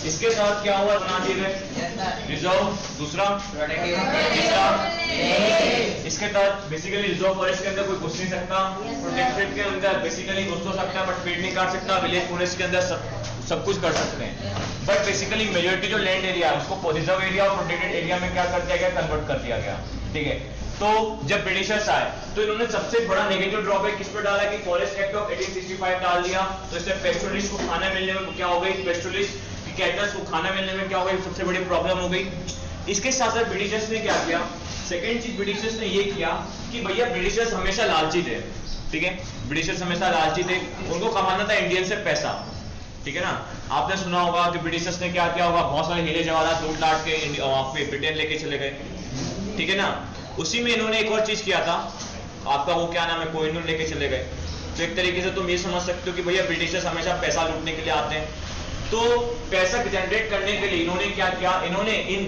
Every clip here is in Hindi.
इसके साथ क्या हुआ बना दिए गए रिजर्व, दूसरा तीसरा इसके तहत बेसिकली रिजर्व फॉरेस्ट के अंदर कोई घुस नहीं सकता, प्रोटेक्टेड के अंदर बेसिकली घुस तो सकता है बट पेड़ नहीं काट सकता, विलेज फॉरेस्ट के अंदर सब कुछ कर सकते हैं, बट बेसिकली मेजोरिटी जो लैंड एरिया है उसको रिजर्व एरिया और प्रोटेक्टेड एरिया में क्या कर दिया गया, कन्वर्ट कर दिया गया। ठीक है, तो जब ब्रिटिशर्स आए तो इन्होंने सबसे बड़ा नेगेटिव ड्रॉबैक किस पर डाला कि फॉरेस्ट एक्ट ऑफ 1865 डाल दिया, तो इससे पेस्टोरलिस्ट को खाना मिलने में क्या हो गई, पेस्टोरलिस्ट की कैटल्स को खाना मिलने में क्या हो गई, सबसे बड़ी प्रॉब्लम हो गई। इसके साथ साथ ब्रिटिशर्स ने क्या किया, सेकेंड चीज ब्रिटिशर्स ने ये किया कि भैया ब्रिटिशर्स हमेशा लालची थे। ठीक है, ब्रिटिशर्स हमेशा लालची थे, उनको कमाना था इंडियन से पैसा। ठीक है ना, आपने सुना होगा कि ब्रिटिशर्स ने क्या किया होगा, बहुत सारे हीरे जवाहरात लूट लाट के वहां पे ब्रिटेन लेके चले गए। ठीक है ना, उसी में इन्होंने एक और चीज किया था, आपका वो क्या नाम है, कोहिनूर लेके चले गए। तो एक तरीके से तुम ये समझ सकते हो कि भैया ब्रिटिशर्स हमेशा पैसा लूटने के लिए आते हैं, तो पैसा जनरेट करने के लिए इन्होंने क्या किया, इन्होंने इन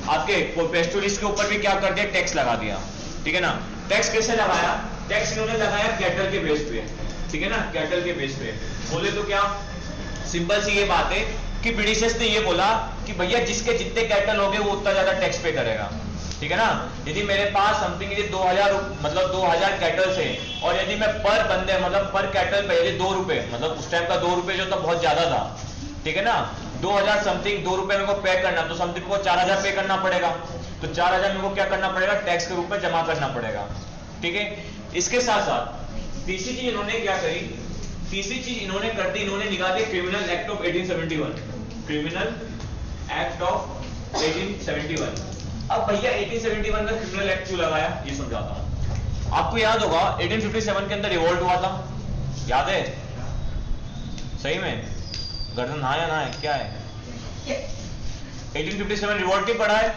आपके पेस्टोरलिस्ट के ऊपर भी क्या कर दिया, टैक्स लगा दिया। ठीक है ना, टैक्स कैसे लगाया, टैक्स इन्होंने लगाया कैटल के बेस पे। ठीक है ना, कैटल के बेस पे बोले तो क्या सिंपल सी ये बात है कि ब्रिटिशर्स ने ये बोला कि भैया जिसके जितने कैटल होंगे वो उतना ज्यादा टैक्स पे करेगा। ठीक है ना, यदि मेरे पास समथिंग यदि 2000 कैटल्स है और यदि मैं पर बंदे मतलब पर कैटल पे यदि 2 रुपए, मतलब उस टाइम का 2 रुपए जो था बहुत ज्यादा था। ठीक है ना, 2000 समथिंग 2 रुपए मेरे को पे करना, तो समथिंग को 4000 पे करना पड़ेगा, तो 4000 मेरे को क्या करना पड़ेगा, टैक्स के रूप में जमा करना पड़ेगा। ठीक है, इसके साथ साथ तीसरी चीज इन्होंने क्या करी, तीसरी चीज इन्होंने कर दी, इन्होंने निकाल दिया criminal act of 1871, criminal act of 1871। अब भैया 1871 का क्रिमिनल एक्ट क्यों लगाया ये समझाता हूं। आपको याद होगा 1857 के अंदर रिवोल्ट हुआ था, याद है, सही में गर्दन हाँ या ना है, क्या है 1857 रिवोल्ट क्यों पड़ा है,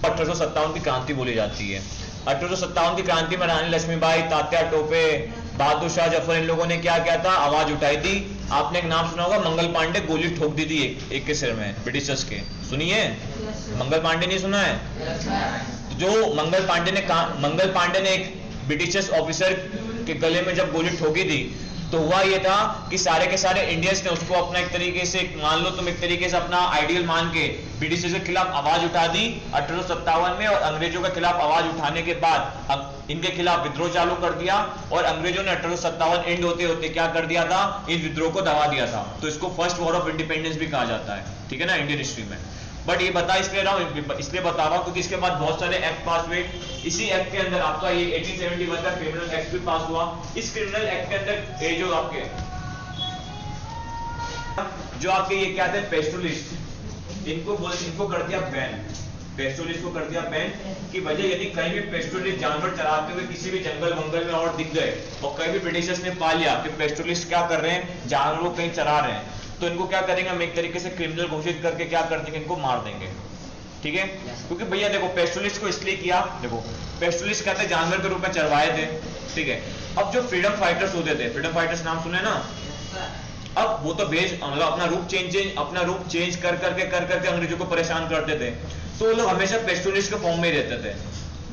1857 की क्रांति बोली जाती है। 1857 की क्रांति में रानी लक्ष्मीबाई, तात्या टोपे, बहादुर शाह जफर, इन लोगों ने क्या किया था, आवाज उठाई थी। आपने एक नाम सुना होगा, मंगल पांडे, गोली ठोक दी थी एक के सिर में ब्रिटिशर्स के, सुनिए मंगल पांडे नहीं सुना है, जो मंगल पांडे ने एक ब्रिटिशर्स ऑफिसर के गले में जब गोली ठोकी थी तो हुआ ये था कि सारे के सारे इंडियंस ने उसको अपना एक तरीके से मान लो तुम एक तरीके से अपना आइडियल मान के ब्रिटिशर्स के खिलाफ आवाज उठा दी 1857 में, और अंग्रेजों के खिलाफ आवाज उठाने के बाद अब इनके खिलाफ विद्रोह चालू कर दिया और अंग्रेजों ने 1857 एंड होते होते क्या कर दिया था, इस विद्रोह को दबा दिया था। तो इसको फर्स्ट वॉर ऑफ इंडिपेंडेंस भी कहा जाता है। ठीक है ना, इंडियन हिस्ट्री में। बट ये बता इसलिए रहा हूं, इसलिए बता रहा हूं क्योंकि इसके बाद बहुत सारे एक्ट पास हुए। इसी एक्ट के अंदर आपका ये 1871 का क्रिमिनल एक्ट भी पास हुआ। इस क्रिमिनल एक्ट के अंदर ये जो आपके ये क्या थे, पेस्टोरलिस्ट, इनको कर दिया बैन, पेस्टोरलिस्ट को कर दिया बैन कि वजह यदि कहीं भी पेस्टोरलिस्ट जानवर चराते हुए किसी भी जंगल वंगल में और दिख गए और कहीं भी ब्रिटिशर्स ने पा लिया कि पेस्टोरलिस्ट क्या कर रहे हैं, जानवरों को कहीं चरा रहे हैं, तो इनको क्या करेंगे, हम एक तरीके से क्रिमिनल घोषित करके क्या कर देंगे, इनको मार देंगे। ठीक है, क्योंकि भैया देखो पेस्टोरलिस्ट को इसलिए किया, देखो पेस्टोरलिस्ट कहते हैं जानवर के रूप में चरवाए थे। ठीक है, अब जो फ्रीडम फाइटर्स होते थे, फ्रीडम फाइटर्स नाम सुने ना, अब वो तो मतलब अपना रूप चेंज कर करके अंग्रेजों को परेशान करते थे, तो वो लोग हमेशा पेस्टोरलिस्ट के फॉर्म में ही रहते थे।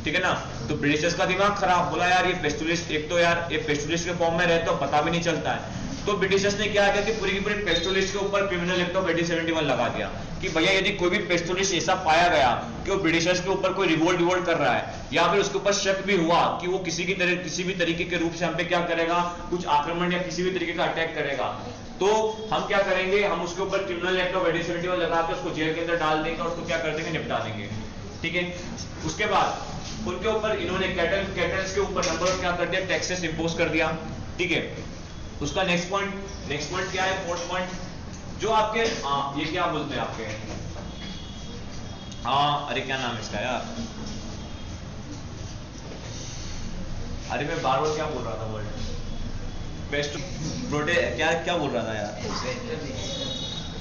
ठीक है ना, तो ब्रिटिशर्स का दिमाग खराब, बोला यार ये पेस्टोरलिस्ट, एक तो यार ये पेस्टोरलिस्ट के फॉर्म में रहते हो पता भी नहीं चलता है, तो ब्रिटिशर्स ने क्या किया कि पूरी की पूरी पेस्टोरलिस्ट के ऊपर क्रिमिनल एक्ट ऑफ 1871 लगा दिया कि भैया यदि कोई भी पेस्टोरलिस्ट ऐसा पाया गया कि वो ब्रिटिशर्स के ऊपर कोई रिवोल्ट कर रहा है या फिर उसके ऊपर शक भी हुआ कि वो किसी भी तरीके के रूप से हम पे क्या करेगा, कुछ आक्रमण या किसी भी तरीके का अटैक करेगा, तो हम क्या करेंगे, हम उसके ऊपर क्रिमिनल एक्ट ऑफ 1871 लगा के उसको जेल के अंदर डाल देंगे और उसको क्या कर देंगे, निपटा देंगे। ठीक है, उसके बाद उनके ऊपर इन्होंने कैटल्स के ऊपर नंबर क्या कर दिया, टैक्सेस इंपोज कर दिया। ठीक है, उसका नेक्स्ट पॉइंट क्या है, फोर्थ पॉइंट, जो आपके ये क्या बोलते हैं आपके, अरे क्या नाम है इसका यार, अरे मैं बार बार क्या बोल रहा था, वर्ड बेस्ट प्रोटे क्या बोल रहा था यार,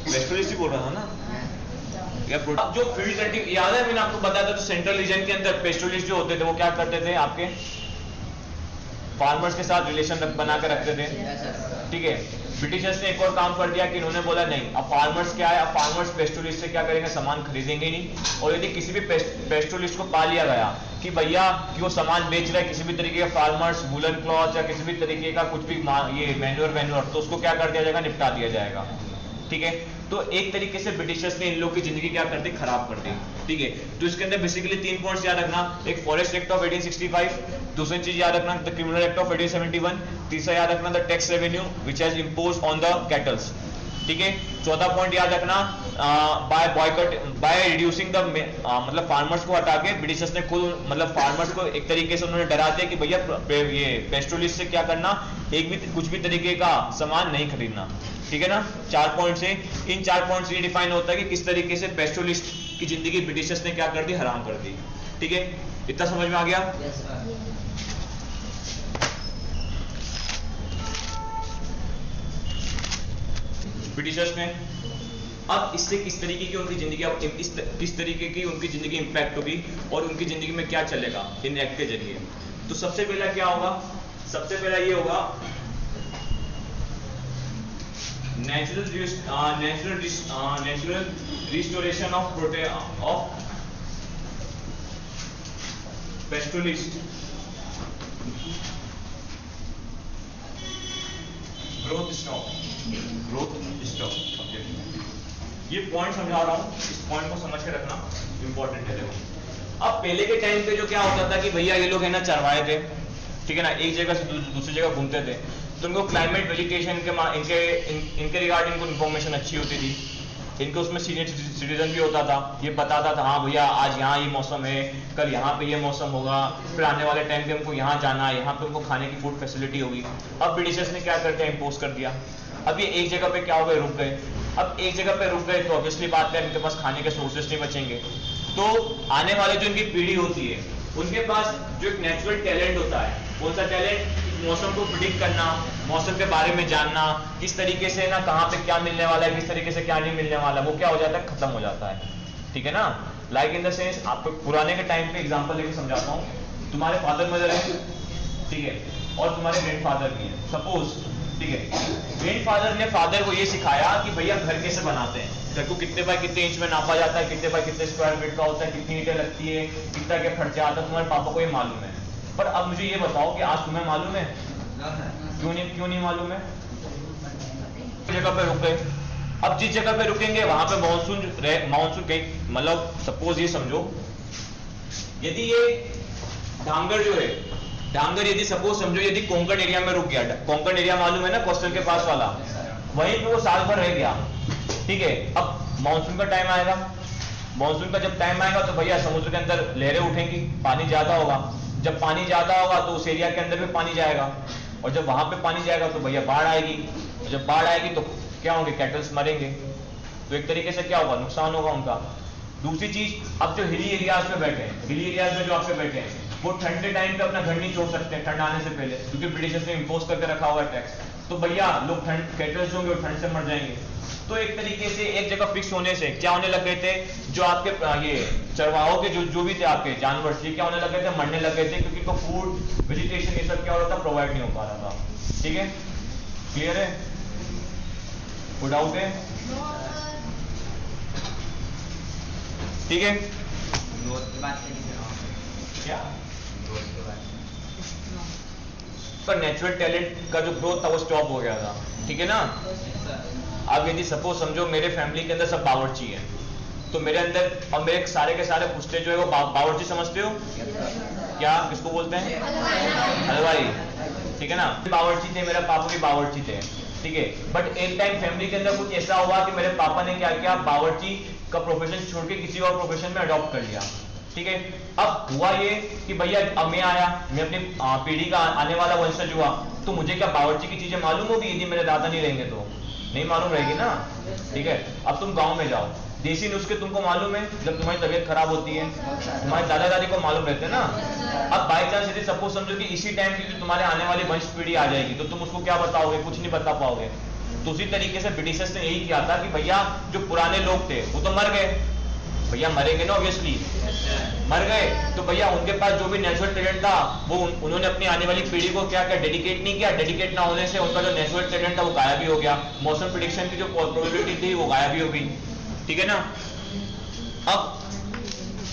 वेस्टर्लिस्ट ही बोल रहा था ना यार। जो फील्ड कल्टिव याद है मैंने आपको बताया था, तो सेंट्रल रीजन के अंदर पेस्टोरलिस्ट जो होते थे वो क्या करते थे, आपके फार्मर्स के साथ रिलेशन बना कर रखते थे। ठीक है, ब्रिटिशर्स ने एक और काम कर दिया कि इन्होंने बोला नहीं, अब फार्मर्स क्या है, अब फार्मर्स पेस्टोलिस्ट से क्या करेंगे, सामान खरीदेंगे नहीं। और यदि किसी भी पेस्टोलिस्ट को पा लिया गया कि भैया कि वो सामान बेच रहा है किसी भी तरीके का, फार्मर्स वुलन क्लॉथ या किसी भी तरीके का कुछ भी ये मैन्योर, तो उसको क्या कर दिया जाएगा, निपटा दिया जाएगा। ठीक है, तो एक तरीके से ब्रिटिशर्स ने इन लोग की जिंदगी क्या कर दी, खराब कर दी। ठीक है, तो इसके अंदर बेसिकली 3 पॉइंट्स याद रखना, एक फॉरेस्ट एक्ट ऑफ 1865, दूसरी चीज याद रखना द क्रिमिनल एक्ट ऑफ 1871, तीसरा याद रखना the tax revenue which has imposed on the cattles. ठीक है, चौथा पॉइंट याद रखना by boycott, by reducing the मतलब फार्मर्स को हटा के ब्रिटिशर्स ने खुद मतलब फार्मर्स को एक तरीके से उन्होंने डरा दिया कि भैया ये पेस्टोलिस्ट से क्या करना, एक भी कुछ भी तरीके का सामान नहीं खरीदना। ठीक है ना, 4 पॉइंट से, इन 4 पॉइंट से ये डिफाइन होता है कि किस तरीके से पेस्टोलिस्ट की जिंदगी ब्रिटिशर्स ने क्या कर दी, हराम कर दी। ठीक है, इतना समझ में आ गया? ब्रिटिशर्स ने अब इससे किस तरीके की उनकी जिंदगी, अब किस तरीके की उनकी जिंदगी इंपैक्ट होगी और उनकी जिंदगी में क्या चलेगा इन एक्ट के जरिए। तो सबसे पहला क्या होगा, सबसे पहला ये होगा natural restoration of पेस्टोलिस्ट growth stop. ये पॉइंट समझा रहा हूं, इस पॉइंट को समझ के रखना इंपॉर्टेंट है। देखो अब पहले के टाइम पे जो क्या होता था कि भैया ये लोग है ना चरवाए थे, ठीक है ना, एक जगह से दूसरी जगह घूमते थे, तो उनको क्लाइमेट वेजिटेशन के इनके रिगार्डिंग इनको इन्फॉर्मेशन अच्छी होती थी, इनको उसमें सीनियर सिटीजन भी होता था, ये बताता था हाँ भैया आज यहाँ ये मौसम है, कल यहाँ पे ये मौसम होगा, फिर आने वाले टाइम पे हमको यहाँ जाना है, यहाँ पे हमको खाने की फूड फैसिलिटी होगी। अब ब्रिटिशर्स ने क्या कर दिया, इम्पोज कर दिया। अब ये एक जगह पे क्या हो गए, रुक गए। अब एक जगह पे रुक गए तो ऑब्वियसली बात है इनके पास खाने के सोर्सेस नहीं बचेंगे, तो आने वाले जो इनकी पीढ़ी होती है उनके पास जो एक नेचुरल टैलेंट होता है, कौन सा टैलेंट, मौसम को प्रिडिक्ट करना, मौसम के बारे में जानना, किस तरीके से ना कहाँ पे क्या मिलने वाला है, किस तरीके से क्या नहीं मिलने वाला, वो क्या हो जाता है, खत्म हो जाता है। ठीक है ना, लाइक इन द सेंस आपको पुराने के टाइम पे एग्जांपल लेके समझाता हूँ। तुम्हारे फादर मदर है, ठीक है, और तुम्हारे ग्रैंडफादर भी है सपोज, ठीक है। ग्रैंडफादर ने फादर को ये सिखाया कि भैया घर कैसे बनाते हैं, घर को कितने बाय कितने इंच में नापा जाता है, कितने बाय कितने स्क्वायर फीट का होता है, कितनी ईंटें लगती है, कितना क्या खर्चा आता है, तुम्हारे पापा को ये मालूम है। पर अब मुझे ये बताओ कि आज तुम्हें मालूम है, क्यों नहीं मालूम है? जगह पे रुक गए। अब जिस जगह पे रुकेंगे वहां पे मानसून कहीं मतलब सपोज ये समझो यदि ये डांगर जो है, डांगर यदि सपोज समझो यदि कोंकण एरिया में रुक गया, कोंकण एरिया मालूम है ना क्वेश्चन के पास वाला, वहीं पे वो साल भर रह गया, ठीक है। अब मानसून का टाइम आएगा, मानसून का जब टाइम आएगा तो भैया समुद्र के अंदर लहरें उठेंगी, पानी ज्यादा होगा, जब पानी ज्यादा होगा तो उस एरिया के अंदर भी पानी जाएगा, और जब वहां पे पानी जाएगा तो भैया बाढ़ आएगी, और जब बाढ़ आएगी तो क्या होंगे, कैटल्स मरेंगे, तो एक तरीके से क्या होगा, नुकसान होगा उनका। दूसरी चीज, अब जो हिली एरियाज में बैठे हैं, हिली एरियाज में जो आपके बैठे हैं वो ठंड के टाइम पे अपना घर नहीं छोड़ सकते हैं ठंड आने से पहले, क्योंकि ब्रिटिशर्स ने इम्पोज करके रखा हुआ है टैक्स, तो भैया लोग ठंड कैटल्स होंगे और ठंड से मर जाएंगे। तो एक तरीके से एक जगह फिक्स होने से क्या होने लग गए थे, जो आपके ये चरवाहों के जो भी थे आपके जानवर से क्या होने लग गए थे, मरने लग गए थे, क्योंकि तो फूड वेजिटेशन ये सब क्या हो रहा था, प्रोवाइड नहीं हो पा रहा था। ठीक है, क्लियर है, कोई डाउट है? ठीक है, क्या पर नेचुरल टैलेंट का जो ग्रोथ था वो स्टॉप हो गया था, ठीक है ना। अब यदि सपोज समझो मेरे फैमिली के अंदर सब बावर्ची है, तो मेरे अंदर और मेरे सारे के सारे पुश्ते जो है वो बावर्ची समझते हो क्या, किसको बोलते हैं, हलवाई, ठीक है ना। बावर्ची थे, मेरे पापा भी बावर्ची थे, ठीक है। बट एक टाइम फैमिली के अंदर कुछ ऐसा हुआ कि मेरे पापा ने क्या किया, बावर्ची का प्रोफेशन छोड़ के किसी और प्रोफेशन में अडॉप्ट कर लिया, ठीक है। अब हुआ ये कि भैया अब मैं आया, मैं अपनी पीढ़ी का आने वाला वंशज हुआ, तो मुझे क्या बावर्ची की चीजें मालूम होगी, यदि मेरे दादा नहीं रहेंगे तो नहीं मालूम रहेगी ना, ठीक है। अब तुम गांव में जाओ, देसी नुस्खे तुमको मालूम है, जब तुम्हारी तबीयत खराब होती है तुम्हारे दादा दादी को मालूम रहते हैं ना। अब बाई चांस यदि सपोज समझो कि इसी टाइम की जो तुम्हारे आने वाली वंश पीढ़ी आ जाएगी, तो तुम उसको क्या बताओगे, कुछ नहीं बता पाओगे। तो उसी तरीके से ब्रिटिशर्स ने यही किया था कि भैया जो पुराने लोग थे वो तो मर गए, भैया मरेंगे ना ऑब्वियसली, मर गए तो भैया उनके पास जो भी नेचुरल टैलेंट था वो उन्होंने अपनी आने वाली पीढ़ी को क्या क्या डेडिकेट नहीं किया, डेडिकेट ना होने से उनका जो नेचुरल टैलेंट था वो गायब भी हो गया, मौसम प्रेडिक्शन की जो प्रोबेबिलिटी थी वो गायब भी हो गई, ठीक है ना। अब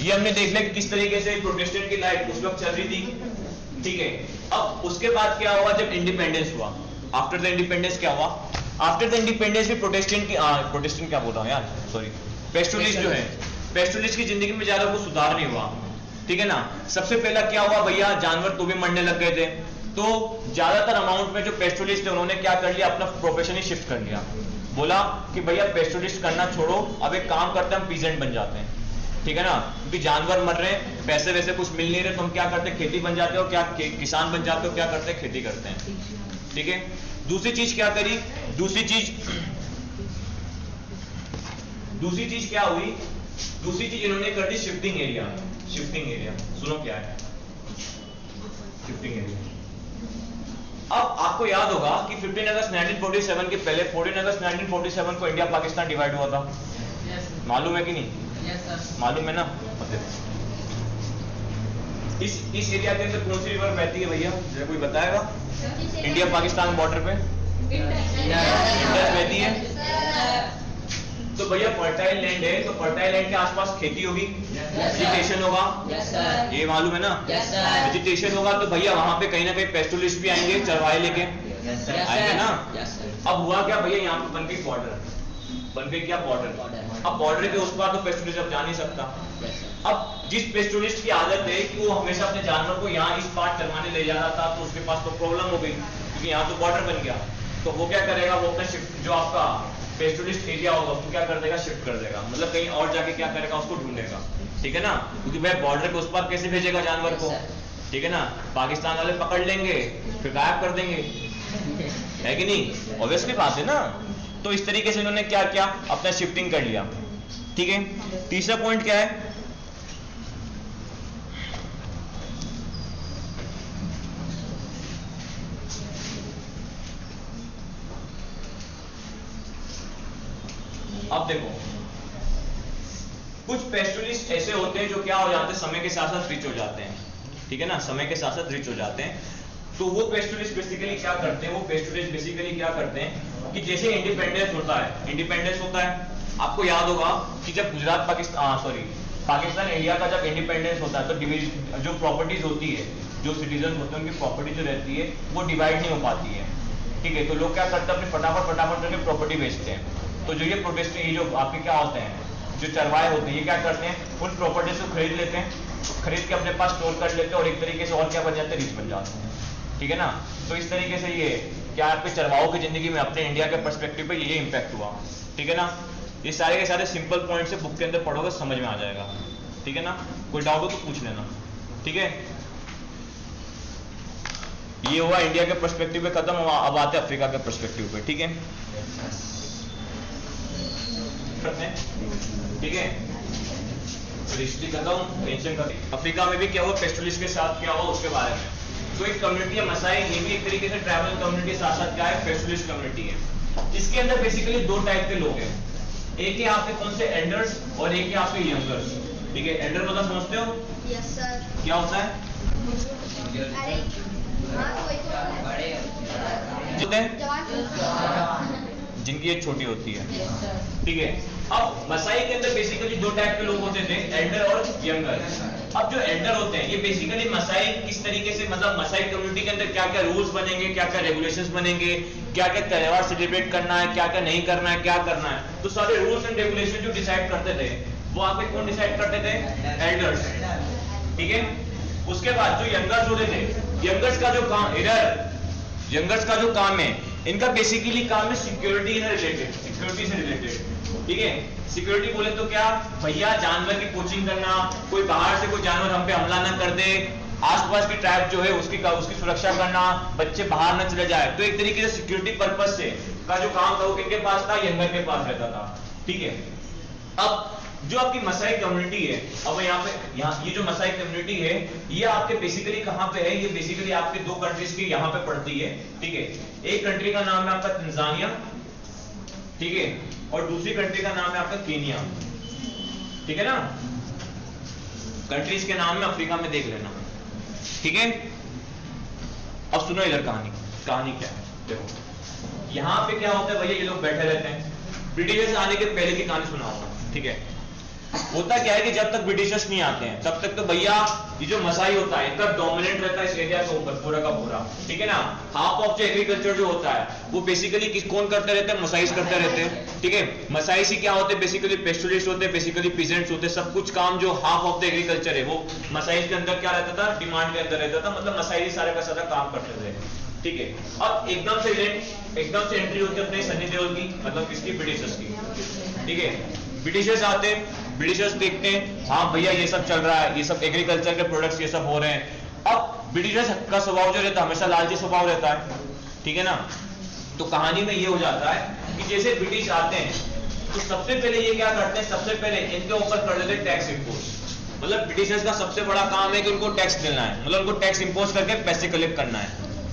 ये हमने देख लिया कि किस तरीके से प्रोटेस्टेंट की लाइफ उस वक्त चल रही थी, ठीक है। अब उसके बाद क्या हुआ, जब इंडिपेंडेंस हुआ, आफ्टर द इंडिपेंडेंस क्या हुआ, आफ्टर द इंडिपेंडेंस भी प्रोटेस्टेंट क्या बोल रहा हूँ यार, सॉरी, पेस्टुलिस्ट जो है, पेस्टुलिस्ट की जिंदगी में ज्यादा कुछ सुधार नहीं हुआ, ठीक है ना। सबसे पहला क्या हुआ भैया, जानवर तो भी मरने लग गए थे, तो ज्यादातर अमाउंट में जो पेस्टुलिस्ट थे उन्होंने क्या कर लिया, अपना प्रोफेशन ही शिफ्ट कर लिया, बोला कि भैया पेस्टुलिस्ट करना छोड़ो, अब एक काम करते हैं हम पीजेंट बन जाते हैं, ठीक है ना, क्योंकि जानवर मर रहे हैं, पैसे वैसे कुछ मिल नहीं रहे, तो हम क्या करते हैं, खेती बन जाते हो, क्या किसान बन जाते हो, क्या करते हैं, खेती करते हैं, ठीक है। दूसरी चीज क्या करी, दूसरी चीज क्या हुई, दूसरी चीज इन्होंने कर दी शिफ्टिंग एरिया, शिफ्टिंग एरिया, सुनो क्या है शिफ्टिंग एरिया। अब आपको याद होगा कि 15 अगस्त 1947 के पहले 14 अगस्त 1947 को इंडिया पाकिस्तान डिवाइड हुआ था, मालूम है कि नहीं, मालूम है ना। इस एरिया के अंदर कौन सी रिवर बहती है भैया, जरा कोई बताएगा, इंडिया पाकिस्तान बॉर्डर पे इंडस बहती है, तो भैया फर्टाइल लैंड है, तो फर्टाइल लैंड के आसपास खेती होगी, वेजिटेशन होगा, ये मालूम है ना, वेजिटेशन होगा, तो भैया वहां पे कहीं ना कहीं पेस्टुलिस्ट भी आएंगे, चरवाहे लेके आएंगे ना। अब हुआ क्या भैया, यहाँ पे बन गई बॉर्डर, बन गई क्या बॉर्डर, अब बॉर्डर के उस पार तो पेस्टुलिस्ट अब जा नहीं सकता। अब जिस पेस्टुलिस्ट की आदत है कि वो हमेशा अपने जानवर को यहाँ इस पार चरवाने ले जा रहा था, तो उसके पास तो प्रॉब्लम हो गई, क्योंकि यहाँ तो बॉर्डर बन गया, तो वो क्या करेगा, वो अपना शिफ्ट जो आपका पेस्टुलिस्ट एरिया होगा उसको क्या कर देगा, शिफ्ट कर देगा, मतलब कहीं और जाके क्या करेगा, उसको ढूंढेगा, ठीक है ना, क्योंकि भाई बॉर्डर के उस पार कैसे भेजेगा जानवर को, ठीक है ना, पाकिस्तान वाले पकड़ लेंगे फिर गायब कर देंगे, है कि नहीं, ऑब्वियसली बात है ना। तो इस तरीके से इन्होंने क्या किया, अपना शिफ्टिंग कर लिया, ठीक है। तीसरा पॉइंट क्या है, अब देखो कुछ पेस्टुलिस्ट ऐसे होते हैं जो क्या हो जाते हैं, समय के साथ साथ रिच हो जाते हैं, ठीक है ना, समय के साथ साथ रिच हो जाते हैं। तो वो पेस्टुलिस्ट बेसिकली क्या करते हैं, वो पेस्टुलिस्ट बेसिकली क्या करते हैं कि जैसे इंडिपेंडेंस होता है, इंडिपेंडेंस होता है, आपको याद होगा कि जब गुजरात पाकिस्तान इंडिया का जब इंडिपेंडेंस होता है, तो जो प्रॉपर्टीज होती है, जो सिटीजन होते हैं उनकी प्रॉपर्टी जो रहती है वो डिवाइड नहीं हो पाती है, ठीक है, तो लोग क्या करते हैं, अपने फटाफट करके प्रॉपर्टी बेचते हैं। तो जो ये प्रोटेस्ट, ये जो आपके क्या होते हैं, जो चरवाहे होते हैं, ये क्या करते हैं, उन प्रॉपर्टीज को खरीद लेते हैं, खरीद के अपने पास स्टोर कर लेते हैं, और एक तरीके से और क्या बन जाते हैं, रिच बन जाते हैं, ठीक है ना। तो इस तरीके से ये क्या आपके चरवाहों की जिंदगी में अपने इंडिया के पर्सपेक्टिव पे ये इम्पैक्ट हुआ, ठीक है ना। ये सारे के सारे सिंपल पॉइंट से बुक के अंदर पढ़ोगे समझ में आ जाएगा, ठीक है ना, कोई डाउट हो तो पूछ लेना, ठीक है। ये हुआ इंडिया के पर्सपेक्टिव पे खत्म हुआ, अब आते हैं अफ्रीका के पर्सपेक्टिव पे, ठीक है, ठीक है, हिस्ट्री खत्म, टेंशन खत्म। अफ्रीका में भी क्या हुआ, पेस्टुलिस्ट के साथ क्या हुआ उसके बारे में। तो एक कम्युनिटी है मसाई, ये भी एक तरीके से ट्राइबल कम्युनिटी, साथ साथ क्या है, पेस्टुलिस्ट कम्युनिटी है। इसके अंदर बेसिकली दो टाइप के लोग हैं, एक है आपके कौन से एल्डर्स और एक है आपके यंगर्स, ठीक है। एल्डर मतलब समझते हो, यस सर, क्या होता है, जिनकी एज छोटी होती है, ठीक है। अब मसाई के अंदर बेसिकली दो टाइप के लोग होते थे, एल्डर और यंगर। अब जो एल्डर होते हैं ये बेसिकली मसाई किस तरीके से, मतलब मसाई कम्युनिटी के अंदर क्या क्या रूल्स बनेंगे, क्या क्या रेगुलेशंस बनेंगे, क्या क्या त्योहार सेलिब्रेट करना है, क्या क्या नहीं करना है, क्या करना है, तो सारे रूल्स एंड रेगुलेशन जो डिसाइड करते थे वो आपके कौन डिसाइड करते थे, एल्डर्स, ठीक है। उसके बाद जो यंगर्स होते थे, यंगर्स का जो काम इधर, यंगर्स का जो काम है, इनका बेसिकली काम है सिक्योरिटी से रिलेटेड, सिक्योरिटी से रिलेटेड, ठीक है। सिक्योरिटी बोले तो क्या भैया, जानवर की कोचिंग करना, कोई बाहर से कोई जानवर हम पे हमला ना कर दे, आसपास की ट्राइब जो है उसकी सुरक्षा करना, बच्चे बाहर न चले जाए, तो एक तरीके से सिक्योरिटी पर्पस से का जो काम था वो किनके पास था, यंगर के पास रहता था, ठीक है। अब जो आपकी मसाई कम्युनिटी है, अब यहाँ ये जो मसाई कम्युनिटी है ये आपके बेसिकली कहाँ पे है, ये बेसिकली आपके दो कंट्रीज के यहाँ पे पड़ती है, ठीक है। एक कंट्री का नाम है आपका तंजानिया, ठीक है, और दूसरी कंट्री का नाम है आपका केनिया। ठीक है ना, कंट्रीज के नाम में अफ्रीका में देख लेना, ठीक है। अब सुनो इधर कहानी, कहानी क्या है देखो। यहाँ पे क्या होता है भैया, ये लोग बैठे रहते हैं, ब्रिटिशर्स आने के पहले की कहानी सुनाऊंगा, ठीक है। होता क्या है कि जब तक ब्रिटिशर्स नहीं आते हैं तब तक तो भैया ये जो मसाई होता है इतना डोमिनेंट रहता है इस एरिया के ऊपर पूरा का पूरा, ठीक है ना। हाफ ऑफ जो एग्रीकल्चर जो होता है वो बेसिकली कौन करते रहते हैं, मसाइस करते रहते हैं, ठीक है। मसाइस ही क्या होते हैं, बेसिकली पेस्टोरिस्ट होते हैं, बेसिकली पीजेंट्स होते हैं, सब कुछ काम जो हाफ ऑफ द एग्रीकल्चर है वो मसाइस के अंदर क्या रहता था, डिमांड के अंदर रहता था, मतलब मसाई सारे का सारा काम करते थे, ठीक है। अब एकदम से एंट्री होती है अपने सनी देओल की, मतलब किसकी, ब्रिटिशर्स की, ठीक है। ब्रिटिशर्स आते हैं, ब्रिटिशर्स देखते हैं हाँ भैया ये सब चल रहा है, ये सब एग्रीकल्चर के प्रोडक्ट्स ये सब हो रहे हैं। अब ब्रिटिशर्स का स्वभाव जो रहता है हमेशा लालची स्वभाव रहता है, ठीक है ना। तो कहानी में ये हो जाता है कि जैसे ब्रिटिश आते हैं तो सबसे पहले ये क्या करते हैं, सबसे पहले इनके ऊपर कर देते हैं टैक्स इंपोज। मतलब ब्रिटिशर्स का सबसे बड़ा काम है कि उनको टैक्स देना है, मतलब उनको टैक्स इंपोज करके पैसे कलेक्ट करना है,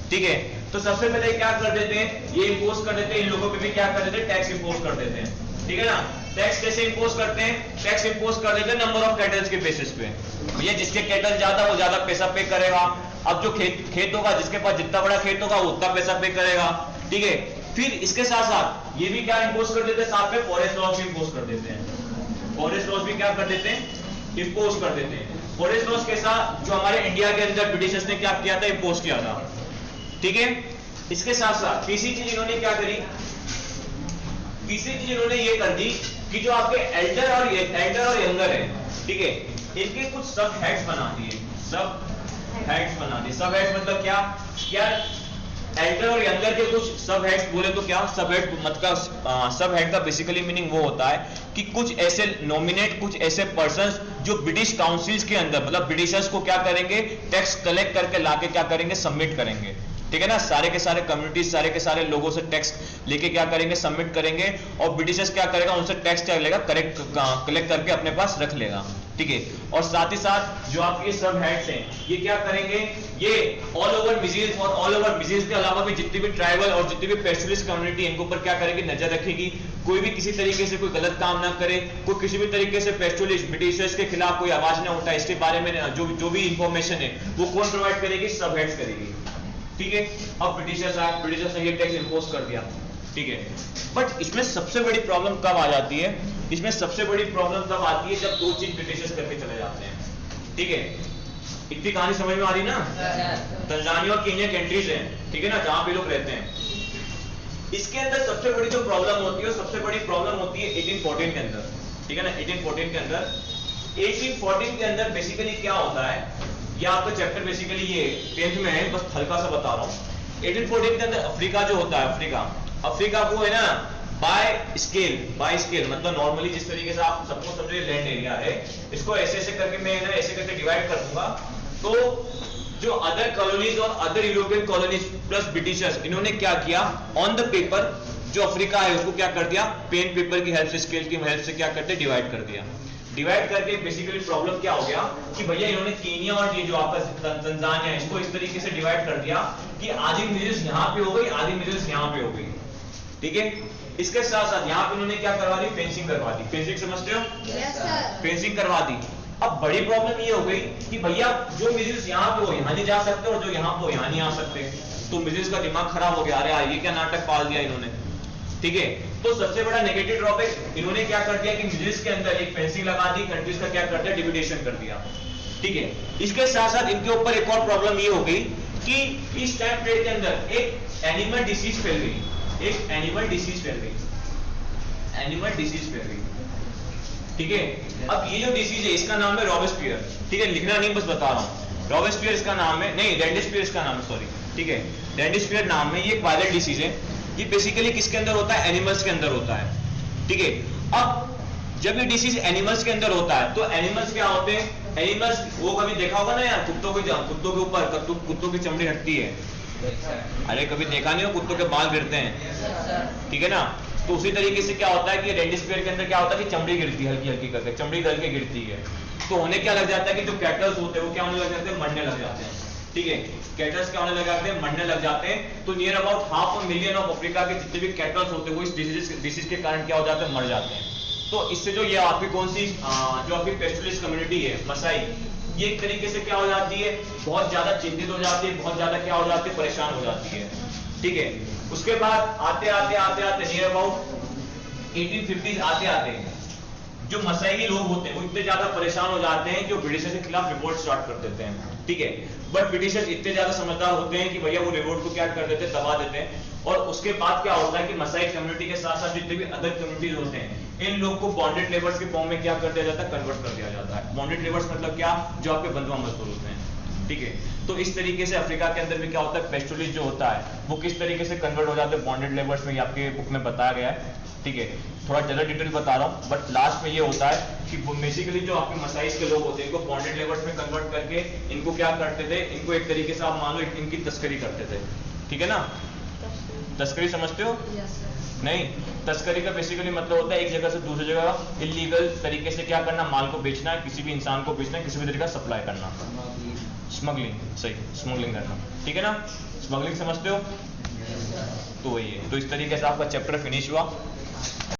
ठीक है। तो सबसे पहले क्या कर देते हैं, ये इंपोज कर देते हैं, इन लोगों पे भी क्या कर देते हैं, टैक्स इंपोज कर देते हैं, ठीक है ना। टैक्स कैसे इंपोज करते हैं, टैक्स इंपोज कर देते हैं नंबर ऑफ कैटल्स के बेसिस पे। भैया जिसके कैटल ज्यादा वो ज्यादा पैसा पे करेगा। अब जो खेत होगा, जिसके पास जितना बड़ा खेत होगा वो उतना पैसा पे करेगा, ठीक है। फिर इसके साथ साथ ये भी क्या इंपोज कर देते हैं, साथ में फॉरेस्ट लॉज भी इंपोज कर देते हैं। फॉरेस्ट लॉज भी क्या कर देते हैं, इंपोज कर देते हैं। फॉरेस्ट लॉज के साथ जो हमारे इंडिया के अंदर ब्रिटिशर्स ने क्या किया था, इंपोज किया था, ठीक है। इसके साथ साथ तीसरी चीज इन्होंने क्या करी, तीसरी चीज इन्होंने ये कर दी कि जो आपके एल्डर और यंगर है, ठीक है, इनके कुछ सब हेड्स बना दिए, सब हेड्स बना दिए। सब हेड्स मतलब क्या, एल्डर और यंगर के कुछ सब हेड्स बोले तो क्या, सब हेड मतलब सब हेड का बेसिकली मीनिंग वो होता है कि कुछ ऐसे नॉमिनेट, कुछ ऐसे पर्संस जो ब्रिटिश काउंसिल्स के अंदर, मतलब ब्रिटिशर्स को क्या करेंगे, टैक्स कलेक्ट करके लाके क्या करेंगे, सबमिट करेंगे, ठीक है ना। सारे के सारे कम्युनिटीज, सारे के सारे लोगों से टैक्स लेके क्या करेंगे, सबमिट करेंगे, और ब्रिटिशर्स क्या करेगा, उनसे टैक्स क्या लेगा, कलेक्ट करके अपने पास रख लेगा, ठीक है। और साथ ही साथ जो आपके सब हेड्स हैं ये क्या करेंगे, ये ऑल ओवर मिजिल्स और ऑल ओवर मिजिल्स के अलावा भी जितनी भी ट्राइबल और जितनी भी पेस्टोरिस्ट कम्युनिटी इनके ऊपर क्या करेगी, नजर रखेगी, कोई भी किसी तरीके से कोई गलत काम ना करे, कोई किसी भी तरीके से पेस्टोरिस्ट ब्रिटिशर्स के खिलाफ कोई आवाज ना उठाए, इसके बारे में जो भी इंफॉर्मेशन है वो कौन प्रोवाइड करेगी, सब हेड्स करेगी, ठीक है। अब ब्रिटिशर्स ने ये टैक्स इंपोज कर दिया, ठीक है। बट इसमें सबसे बड़ी प्रॉब्लम कब आ जाती है, इसमें सबसे बड़ी प्रॉब्लम तब आती है जब दो चीज ब्रिटिशर्स करके चले जाते हैं, ठीक है। इतनी कहानी समझ में आ रही ना। तंजानिया और केन्या कंट्रीज हैं, ठीक है ना, जहां पे लोग रहते हैं। इसके अंदर सबसे बड़ी जो प्रॉब्लम होती है, सबसे बड़ी प्रॉब्लम होती है 1814 के अंदर, ठीक है ना। 1814 के अंदर 1814 के अंदर बेसिकली क्या होता है, ये आपका चैप्टर बेसिकली ये 10th में है, बस हल्का सा बता रहा हूं। 1814 के अंदर अफ्रीका जो होता है, अफ्रीका को है ना बाय स्केल मतलब नॉर्मली जिस तरीके से आप सबको समझिए लैंड एरिया है, इसको ऐसे ऐसे करके मैं ना ऐसे करके डिवाइड कर दूंगा। तो जो अदर कॉलोनीज और other European colonies plus Britishers, इन्होंने क्या किया, ऑन द पेपर जो अफ्रीका है उसको क्या कर दिया, पेन पेपर की हेल्प से, स्केल की हेल्प से क्या करते, डिवाइड कर दिया। डिवाइड करके बेसिकली प्रॉब्लम क्या हो गया कि भैया इन्होंने केन्या और ये जो आपका तंजानिया इसको इस तरीके से डिवाइड कर दिया कि आधी मिडिल्स यहाँ पे हो गई, आधी मिडिल्स यहाँ पे हो गई, ठीक है। इसके साथ साथ यहाँ पे उन्होंने क्या करवा दी, फेंसिंग करवा दी। फेंसिंग समझते हो? Yes sir. फेंसिंग करवा दी। अब बड़ी प्रॉब्लम ये हो गई कि भैया जो मिडिल्स यहाँ पे हो यहाँ नहीं जा सकते और जो यहाँ पे हो यहाँ नहीं आ सकते, तो मिडिल्स का दिमाग खराब हो गया, अरे ये क्या नाटक पाल दिया इन्होंने, ठीक है। तो सबसे बड़ा नेगेटिव ड्रॉबैक इन्होंने क्या कर दिया कि मिडिल्स के अंदर एक फेंसिंग लगा दी, कंट्रीज का क्या कर दिया, डिविडेशन कर दिया, ठीक है। इसके साथ साथ इनके ऊपर एक और प्रॉब्लम ये हो गई कि इस टाइम पीरियड के अंदर एक एनिमल डिसीज फैल गई, ठीक है। अब ये जो डिसीज है इसका नाम है रॉबेस्पियर, ठीक है, लिखना नहीं बस बता रहा हूं। रॉबेस्पियर इसका नाम है, नहीं रेंडिस्पियर इसका नाम है, सॉरी, ठीक है, रेंडिस्पियर नाम है। ये एक वायरल डिसीज है, ये बेसिकली किसके अंदर होता है, एनिमल्स के अंदर होता है, ठीक है। अब जब ये डिसीज एनिमल्स के अंदर होता है तो एनिमल्स क्या होते हैं, एनिमल्स वो कभी देखा होगा ना यार, कुत्तों के ऊपर कुत्तों की चमड़ी हटती है, अरे कभी देखा नहीं हो, कुत्तों के बाल गिरते हैं, ठीक है ना। तो उसी तरीके से क्या होता है कि रेंडिस्पियर के अंदर क्या होता है कि चमड़ी गिरती है, हल्की हल्की करके चमड़ी गल के गिरती है। तो होने क्या लग जाता है कि जो कैटल्स होते हैं वो क्या होने लग जाते हैं, मरने लग जाते हैं, ठीक है। कैटल्स क्या होने लग जाते हैं, मरने लग जाते हैं। तो नियर अबाउट 500,000 ऑफ अफ्रीका के जितने भी कैटल्स होते हैं वो इस डिसीज के कारण क्या हो जाते हैं, मर जाते हैं, तो इससे जो ये आपकी कौन सी जो आपकी पेस्टुलिस्ट कम्युनिटी है मसाई, ये एक तरीके से क्या हो जाती है, बहुत ज्यादा चिंतित हो जाती है, बहुत ज्यादा क्या हो जाती है, परेशान हो जाती है। ठीक है, उसके बाद आते आते नियर अबाउट 1850s आते जो मसाई लोग होते हैं वो इतने ज्यादा परेशान हो जाते हैं कि वो ब्रिटिशर्स के खिलाफ रिवोल्ट स्टार्ट कर देते हैं। ठीक है, बट ब्रिटिशर्स इतने ज्यादा समझदार होते हैं कि भैया वो रिवोल्ट को क्या कर देते हैं, दबा देते हैं। और उसके बाद क्या होता है कि मसाई कम्युनिटी के साथ साथ जितने भी अदर कम्युनिटीज होते हैं, इन लोग को बॉन्डेड लेबर्स के फॉर्म में क्या कर दिया जाता है, कन्वर्ट कर दिया जाता है। बॉन्डेड लेबर्स मतलब क्या, जो आपके बंधुआ मजदूर होते हैं। ठीक है, तो इस तरीके से अफ्रीका के अंदर भी क्या होता है, पेस्टुलिस्ट जो होता है वो किस तरीके से कन्वर्ट हो जाते हैं बॉन्डेड लेबर्स में, ये आपके बुक में बताया गया है। ठीक है, थोड़ा ज्यादा डिटेल बता रहा हूँ, बट लास्ट में ये होता है कि बेसिकली जो आपके मसाइज के लोग होते हैं इनको बॉन्डेड लेबर्स में कन्वर्ट करके इनको क्या करते थे, इनको एक तरीके से आप मान लो इनकी तस्करी करते थे। ठीक है ना, तस्करी समझते हो? नहीं, तस्करी का बेसिकली मतलब होता है एक जगह से दूसरी जगह इलीगल तरीके से क्या करना, माल को बेचना है, किसी भी इंसान को बेचना है, किसी भी तरीके का सप्लाई करना, स्मगलिंग। सही, स्मगलिंग करना। ठीक है ना, स्मगलिंग समझते हो? तो वही है। तो इस तरीके से आपका चैप्टर फिनिश हुआ।